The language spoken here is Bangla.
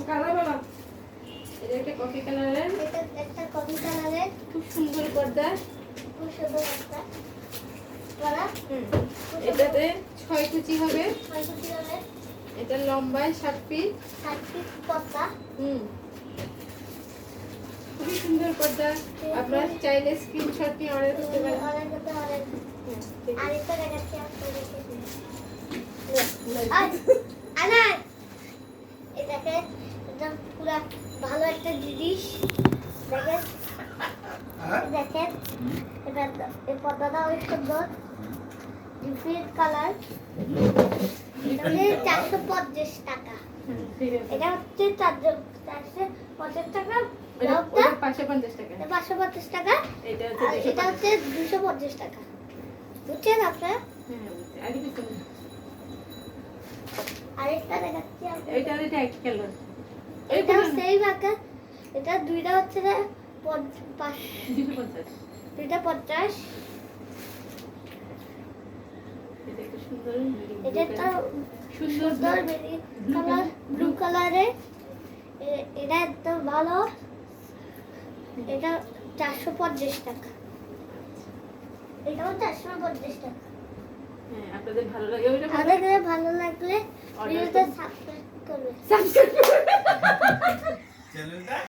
কালার বলো। এটা একটা কফি কালারের, এটা একটা কফি কালারের, খুব সুন্দর পর্দা। খুব সুন্দর একটা পরা। এটাতে 6 কুচি হবে। 6 কুচি হবে। এটা লম্বায় 7 ফিট। 7 ফিট পর্দা। খুবই সুন্দর পর্দা। আপনারা চাইলে স্ক্রিনশট নিয়ে অর্ডার করতে পারেন। অর্ডার করতে পারেন। আর এটা দেখাচ্ছি আপনাদেরকে। আনার এটাকে একদম পুরো ভালো একটা জিনিস দেখেন। দেখেন এটা এই পর্দাটা অনেক সুন্দর, ডিফারেন্ট কালার। এটা হচ্ছে 450 টাকা। এটা হচ্ছে 450 টাকা। ওটা 550 টাকা। 550 টাকা। এটা এটা হচ্ছে 250 টাকা। বুঝছেন আপনারা? আগে কিছু আরেকটা দেখাচ্ছি এটা এক কালার। এটা সেম আকার। এটা দুইটা হচ্ছে না 250। দুইটা 50। এটা একটা সুন্দর এটা একটা সুন্দর কালার, ব্লু কালারে। এটা একদম ভালো। এটা 450 টাকা। এটাও 450 টাকা। হ্যাঁ, আপনাদের ভালো লাগে ওইটা আপনাদের ভালো লাগলে ভিডিওটা সাবস্ক্রাইব করবেন। সাবস্ক্রাইব